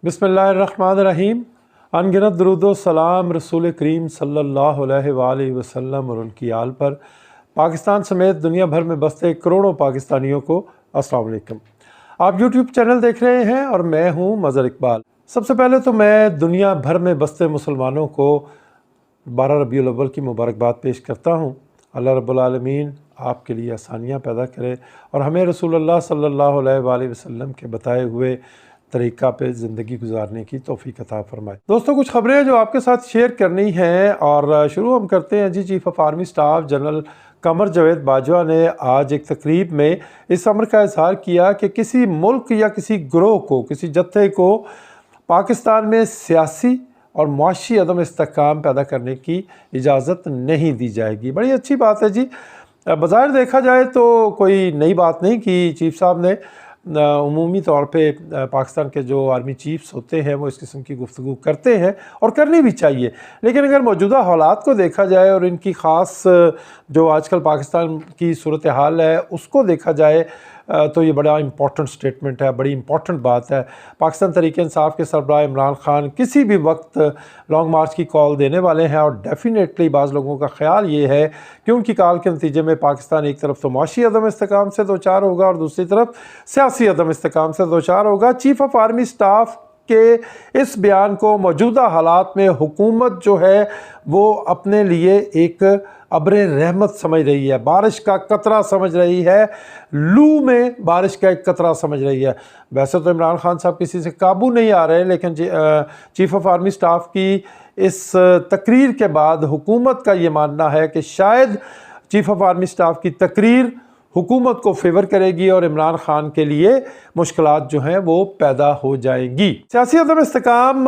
बिस्मिल्लाहिर्रहमानिर्रहीम। अनगिनत दरूदो सलाम रसूल करीम सल्लल्लाहु अलैहि वसल्लम और उनकी आल पर, पाकिस्तान समेत दुनिया भर में बसते करोड़ों पाकिस्तानियों को अस्सलाम वालेकुम। आप यूट्यूब चैनल देख रहे हैं और मैं हूं मज़हर इकबाल। सबसे पहले तो मैं दुनिया भर में बसते मुसलमानों को 12 रबीउल अव्वल की मुबारकबाद पेश करता हूं। अल्लाह रब्बुल आलमीन आपके लिए आसानियाँ पैदा करे और हमें रसूलुल्लाह सल्लल्लाहु अलैहि वसल्लम के बताए हुए तरीक़ा पे ज़िंदगी गुजारने की तौफ़ीक़ अता फ़रमाए। दोस्तों, कुछ ख़बरें हैं जो आपके साथ शेयर करनी हैं और शुरू हम करते हैं। Chief of army staff general Qamar Javed Bajwa ने आज एक तकरीब में इस अमर का इज़हार किया कि किसी मुल्क या किसी ग्रोह को, किसी जत्थे को पाकिस्तान में सियासी और मुआशी अदम इस्तेहकाम पैदा करने की इजाज़त नहीं दी जाएगी। बड़ी अच्छी बात है जी। बज़ाहिर देखा जाए तो कोई नई बात नहीं कि चीफ़ साहब ने उमूमी तौर पे पाकिस्तान के जो आर्मी चीफ्स होते हैं वो इस किस्म की गुफ्तगू करते हैं और करनी भी चाहिए। लेकिन अगर मौजूदा हालात को देखा जाए और इनकी ख़ास जो आजकल पाकिस्तान की सूरत हाल है उसको देखा जाए तो ये बड़ा इंपॉर्टेंट स्टेटमेंट है, बड़ी इंपॉर्टेंट बात है। पाकिस्तान तहरीक इंसाफ के सरबराह इमरान खान किसी भी वक्त लॉन्ग मार्च की कॉल देने वाले हैं और डेफिनेटली बाज़ लोगों का ख़्याल ये है कि उनकी कॉल के नतीजे में पाकिस्तान एक तरफ तो मुआशी अदम इस्तेहकाम से दो चार होगा और दूसरी तरफ सियासी अदम इस्तेहकाम से दो चार होगा। चीफ़ ऑफ आर्मी स्टाफ के इस बयान को मौजूदा हालात में हुकूमत जो है वो अपने लिए एक अब्रे रहमत समझ रही है, बारिश का कतरा समझ रही है, लू में बारिश का एक कतरा समझ रही है। वैसे तो इमरान खान साहब किसी से काबू नहीं आ रहे, लेकिन चीफ़ ऑफ आर्मी स्टाफ की इस तकरीर के बाद हुकूमत का ये मानना है कि शायद चीफ़ ऑफ आर्मी स्टाफ की तकरीर हुकूमत को फेवर करेगी और इमरान खान के लिए मुश्किलात जो हैं वो पैदा हो जाएंगी। सियासी अदम इस्तेहकाम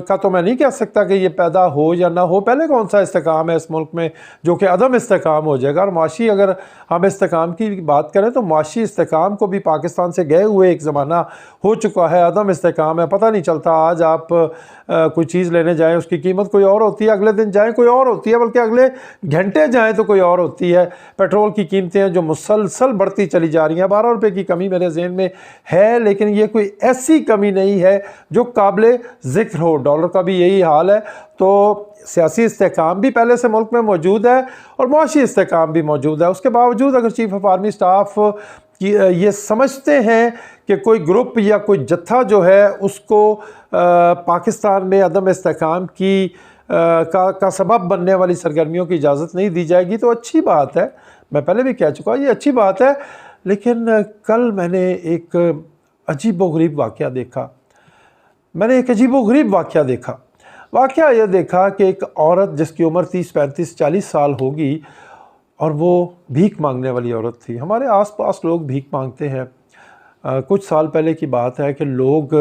का तो मैं नहीं कह सकता कि ये पैदा हो या ना हो। पहले कौन सा इस्तेहकाम है इस मुल्क में जो कि अदम इस्तेहकाम हो जाएगा। और मुआशी अगर हम इस्तेहकाम की बात करें तो मुआशी इस्तेहकाम को भी पाकिस्तान से गए हुए एक ज़माना हो चुका है। अदम इस्तेहकाम है, पता नहीं चलता। आज आप कोई चीज़ लेने जाएँ उसकी कीमत कोई और होती है, अगले दिन जाएँ कोई और होती है, बल्कि अगले घंटे जाएँ तो कोई और होती है। पेट्रोल की कीमतें जो मुसलसल बढ़ती चली जा रही हैं। 12 रुपये की कमी मेरे ज़हन में है, लेकिन ये कोई ऐसी कमी नहीं है जो काबिल ज़िक्र हो। डॉलर का भी यही हाल है। तो सियासी इस्तेहकाम भी पहले से मुल्क में मौजूद है और मुआशी इस्तेहकाम भी मौजूद है। उसके बावजूद अगर चीफ़ ऑफ आर्मी स्टाफ ये समझते हैं कि कोई ग्रुप या कोई जत्था जो है उसको पाकिस्तान में अदम इस्तेहकाम की का सबब बनने वाली सरगर्मियों की इजाज़त नहीं दी जाएगी तो अच्छी बात है। मैं पहले भी कह चुका ये अच्छी बात है। लेकिन कल मैंने एक अजीबोगरीब वाक़या देखा। वाक़या यह देखा कि एक औरत जिसकी उम्र 30, 35, 40 साल होगी और वो भीख मांगने वाली औरत थी। हमारे आसपास लोग भीख मांगते हैं। कुछ साल पहले की बात है कि लोग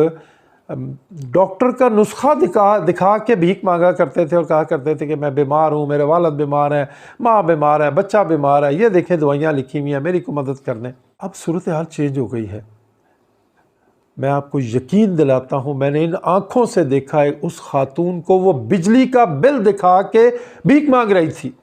डॉक्टर का नुस्खा दिखा के भीख मांगा करते थे और कहा करते थे कि मैं बीमार हूँ, मेरे वालिद बीमार हैं, माँ बीमार है, बच्चा बीमार है, ये देखें दवाइयाँ लिखी हुई हैं, मेरी को मदद करने। अब सूरत हाल चेंज हो गई है। मैं आपको यकीन दिलाता हूँ, मैंने इन आँखों से देखा है उस खातून को, वो बिजली का बिल दिखा के भीख मांग रही थी।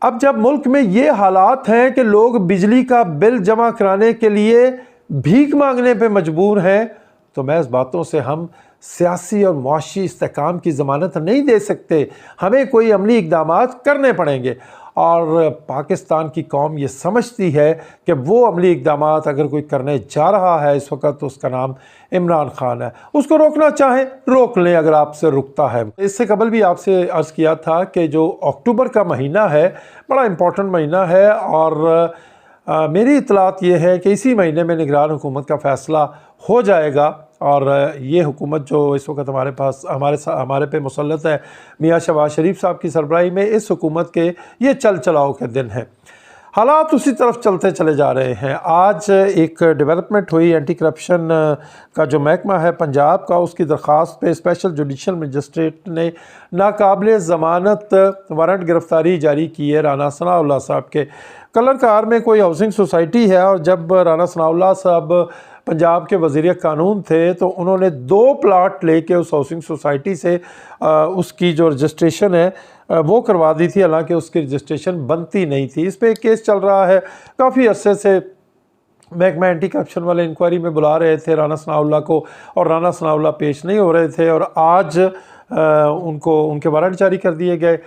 अब जब मुल्क में ये हालात हैं कि लोग बिजली का बिल जमा कराने के लिए भीख मांगने पे मजबूर हैं, तो महज बातों से हम सियासी और मुआशी इस्तेहकाम की ज़मानत नहीं दे सकते। हमें कोई अमली इक़दामात करने पड़ेंगे और पाकिस्तान की कौम ये समझती है कि वो अमली इक़दामात अगर कोई करने जा रहा है इस वक्त तो उसका नाम इमरान खान है। उसको रोकना चाहें रोक लें अगर आपसे रुकता है। इससे कबल भी आपसे अर्ज़ किया था कि जो अक्टूबर का महीना है बड़ा इम्पोर्टेंट महीना है और मेरी इतलात ये है कि इसी महीने में निगरान हुकूमत का फ़ैसला हो जाएगा और ये हुकूमत जो इस वक्त हमारे पे मुसल्लत है मियाँ शहबाज शरीफ साहब की सरबराही में, इस हुकूमत के ये चल चलाओ के दिन हैं। हालात उसी तरफ चलते चले जा रहे हैं। आज एक डेवलपमेंट हुई, एंटी करप्शन का जो महकमा है पंजाब का, उसकी दरख्वास्त पे स्पेशल जुडिशल मजिस्ट्रेट ने नाकाबिल ज़मानत वारंट गिरफ़्तारी जारी की है राना सनाउल्लाह साहब के। कलर कार में कोई हाउसिंग सोसाइटी है और जब राना सनाउल्लाह साहब पंजाब के वज़ीर कानून थे तो उन्होंने 2 प्लाट लेके उस हाउसिंग सोसाइटी से उसकी जो रजिस्ट्रेशन है वो करवा दी थी, हालांकि उसकी रजिस्ट्रेशन बनती नहीं थी। इस पर एक केस चल रहा है, काफ़ी अरसे से महकमा एंटी करप्शन वाले इंक्वायरी में बुला रहे थे राना सनाउल्लाह को, और राना सनाउल्लाह पेश नहीं हो रहे थे, और आज उनको उनके वारंट जारी कर दिए गए।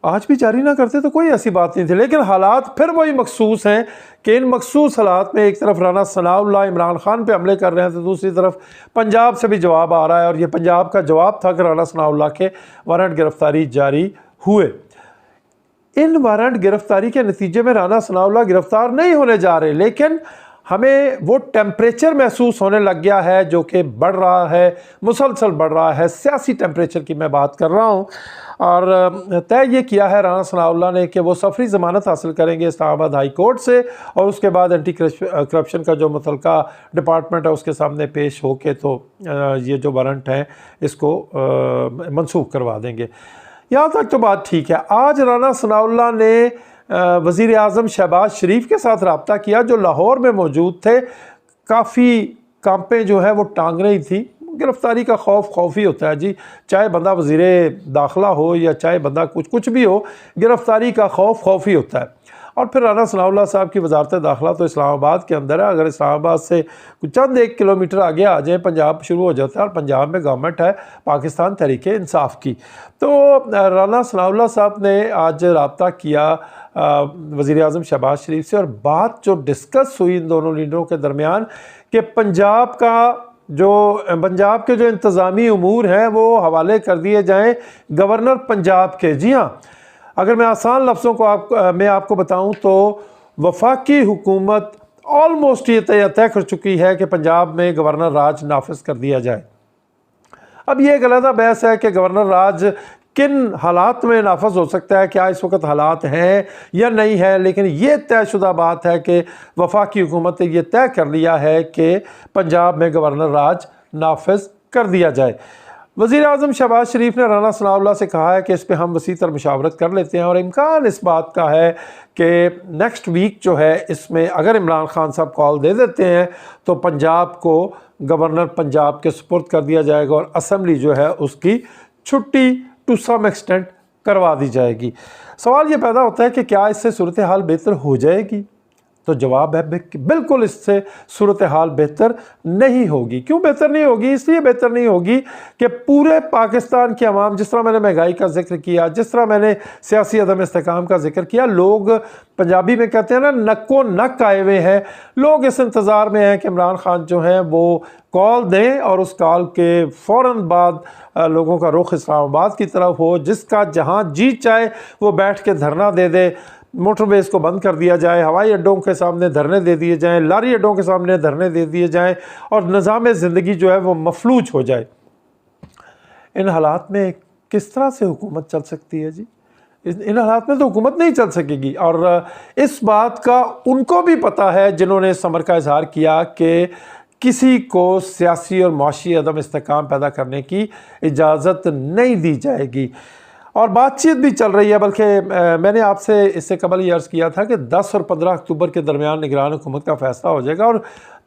आज भी जारी ना करते तो कोई ऐसी बात नहीं थी, लेकिन हालात फिर वही मखसूस हैं कि इन मखसूस हालात में एक तरफ राना सनाउल्लाह इमरान खान पे हमले कर रहे हैं, तो दूसरी तरफ पंजाब से भी जवाब आ रहा है, और ये पंजाब का जवाब था कि राना सनाउल्लाह के वारंट गिरफ्तारी जारी हुए। इन वारंट गिरफ्तारी के नतीजे में राना सनाउल्लाह गिरफ्तार नहीं होने जा रहे, लेकिन हमें वो टेम्परेचर महसूस होने लग गया है जो कि बढ़ रहा है, मुसलसल बढ़ रहा है। सियासी टेम्परेचर की मैं बात कर रहा हूँ, और तय ये किया है राना सनाउल्लाह ने कि वो सफरी ज़मानत हासिल करेंगे इस्लामाबाद हाई कोर्ट से, और उसके बाद एंटी करप्शन का जो मुतलका डिपार्टमेंट है उसके सामने पेश होके तो ये जो वारंट हैं इसको मनसूख करवा देंगे। यहाँ तक तो बात ठीक है। आज राना सनाउल्लाह ने वज़ीर आज़म शहबाज शरीफ के साथ रब्ता किया, जो लाहौर में मौजूद थे। काफ़ी कांपें जो है वो टांग रही थी। गिरफ्तारी का खौफ ही होता है जी, चाहे बंदा वज़ीर दाखिला हो या चाहे बंदा कुछ भी हो, गिरफ्तारी का खौफ ही होता है। और फिर राना सनाउल्लाह साहब की वजारत दाखिला तो इस्लामाबाद के अंदर है। अगर इस्लामाबाद से चंद 1 किलोमीटर आगे आ जाए पंजाब शुरू हो जाता है, और पंजाब में गवर्नमेंट है पाकिस्तान तहरीक इंसाफ की। तो राना सनाउल्लाह साहब ने आज रब्ता किया वज़ीर आज़म शहबाज शरीफ से, और बात जो डिस्कस हुई इन दोनों लीडरों के दरमियान कि पंजाब के जो इंतज़ामी उमूर हैं वो हवाले कर दिए जाएँ गवर्नर पंजाब के। जी हाँ, अगर मैं आसान लफ्ज़ों को मैं आपको बताऊं तो वफाकी हुकूमत ऑलमोस्ट ये तय कर चुकी है कि पंजाब में गवर्नर राज नाफिज कर दिया जाए। अब ये एक अलग बहस है कि गवर्नर राज किन हालात में नाफिज हो सकता है, क्या इस वक्त हालात हैं या नहीं है, लेकिन ये तयशुदा बात है कि वफाकी हुकूमत ने यह तय कर लिया है कि पंजाब में गवर्नर राज नाफिज कर दिया जाए। वज़ीर आज़म शहबाज शरीफ ने राना सनाउल्लाह से कहा है कि इस पर हम वसी तर मशावरत कर लेते हैं, और इम्कान इस बात का है कि नेक्स्ट वीक जो है इसमें अगर इमरान खान साहब कॉल दे देते हैं तो पंजाब को गवर्नर पंजाब के सुपुर्द कर दिया जाएगा, और असम्बली जो है उसकी छुट्टी टू सम एक्सटेंट करवा दी जाएगी। सवाल ये पैदा होता है कि क्या इससे सूरत हाल बेहतर हो जाएगी? तो जवाब है बिल्कुल इससे सूरत हाल बेहतर नहीं होगी। क्यों बेहतर नहीं होगी? इसलिए बेहतर नहीं होगी कि पूरे पाकिस्तान की आवाम, जिस तरह मैंने महंगाई का जिक्र किया, जिस तरह मैंने सियासी अदम इस्तेकाम का जिक्र किया, लोग पंजाबी में कहते हैं ना, नक्को नक आए हुए हैं। लोग इस इंतज़ार में हैं कि इमरान खान जो हैं वो कॉल दें, और उस कॉल के फ़ौरन बाद लोगों का रुख इस्लामाबाद की तरफ हो, जिसका जहाँ जी चाहे वो बैठ के धरना दे दे, मोटरवेज़ को बंद कर दिया जाए, हवाई अड्डों के सामने धरने दे दिए जाएं, लारी अड्डों के सामने धरने दे दिए जाएं, और निज़ाम ज़िंदगी जो है वो मफलूज हो जाए। इन हालात में किस तरह से हुकूमत चल सकती है जी? इन हालात में तो हुकूमत नहीं चल सकेगी, और इस बात का उनको भी पता है जिन्होंने इस अमर का इजहार किया कि किसी को सियासी और माशी अदम इस्तेकाम पैदा करने की इजाज़त नहीं दी जाएगी। और बातचीत भी चल रही है, बल्कि मैंने आपसे इससे कबल ये अर्ज़ किया था कि 10 और 15 अक्टूबर के दरमियान निगरान हुकूमत का फ़ैसला हो जाएगा। और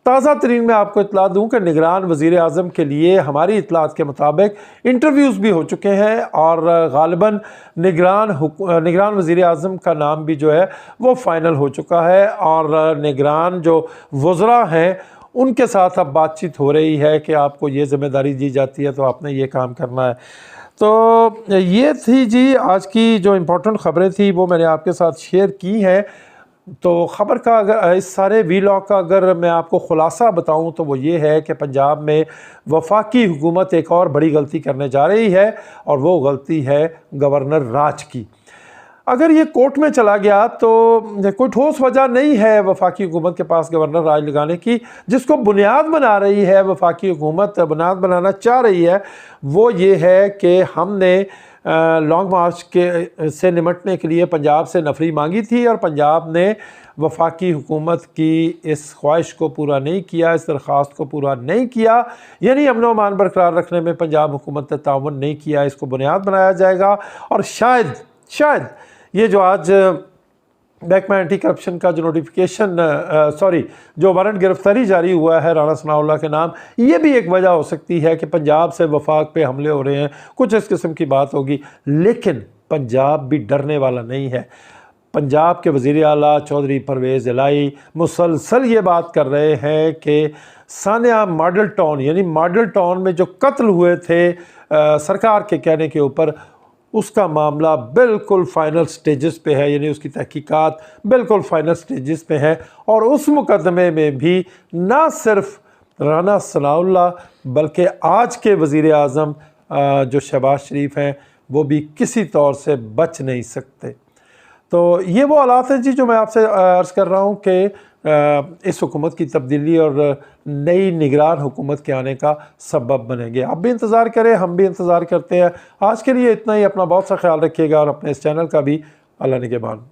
ताज़ा तरीन मैं आपको इतला दूँ कि निगरान वज़ीर आज़म के लिए हमारी इतलात के मुताबिक इंटरव्यूज़ भी हो चुके हैं, और गालिबन निगरान वज़ीर आज़म का नाम भी जो है वो फ़ाइनल हो चुका है, और निगरान जो वज़रा हैं उनके साथ अब बातचीत हो रही है कि आपको ये ज़िम्मेदारी दी जाती है तो आपने ये काम करना है। तो ये थी जी आज की जो इम्पोर्टेंट ख़बरें थी वो मैंने आपके साथ शेयर की हैं। तो ख़बर का अगर इस सारे वीलॉग का अगर मैं आपको ख़ुलासा बताऊं तो वो ये है कि पंजाब में वफाकी हुकूमत एक और बड़ी गलती करने जा रही है, और वो गलती है गवर्नर राज की। अगर ये कोर्ट में चला गया तो कोई ठोस वजह नहीं है वफाकी हुकूमत के पास गवर्नर राज लगाने की। जिसको बुनियाद बना रही है वफाकी हुकूमत, बुनियाद बनाना चाह रही है, वो ये है कि हमने लॉन्ग मार्च से निमटने के लिए पंजाब से नफरी मांगी थी, और पंजाब ने वफाकी हुकूमत की इस ख्वाहिश को पूरा नहीं किया, इस दरख्वास्त को पूरा नहीं किया, यानी अमन व अमान बरकरार रखने में पंजाब हुकूमत ने ताउन नहीं किया। इसको बुनियाद बनाया जाएगा, और शायद ये जो आज महकमा एंटी करप्शन का जो जो वारंट गिरफ्तारी जारी हुआ है राना सनाउल्लाह के नाम, ये भी एक वजह हो सकती है कि पंजाब से वफाक पे हमले हो रहे हैं, कुछ इस किस्म की बात होगी। लेकिन पंजाब भी डरने वाला नहीं है। पंजाब के वज़ीर आला चौधरी परवेज़ इलाही मुसलसल ये बात कर रहे हैं कि सानिया मॉडल टाउन यानी मॉडल टाउन में जो कत्ल हुए थे सरकार के कहने के ऊपर, उसका मामला बिल्कुल फ़ाइनल स्टेजेस पे है, यानी उसकी तहकीकात बिल्कुल फ़ाइनल स्टेजेस पे है। और उस मुकदमे में भी ना सिर्फ राना सनाउल्लाह बल्कि आज के वज़ीर आज़म जो शहबाज शरीफ हैं वो भी किसी तौर से बच नहीं सकते। तो ये वो हालात हैं जी जो मैं आपसे अर्ज़ कर रहा हूँ कि इस हुकूमत की तब्दीली और नई निगरान हुकूमत के आने का सबब बनेंगे। आप भी इंतज़ार करें, हम भी इंतज़ार करते हैं। आज के लिए इतना ही। अपना बहुत सा ख्याल रखिएगा और अपने इस चैनल का भी अल्लाह निगहबान।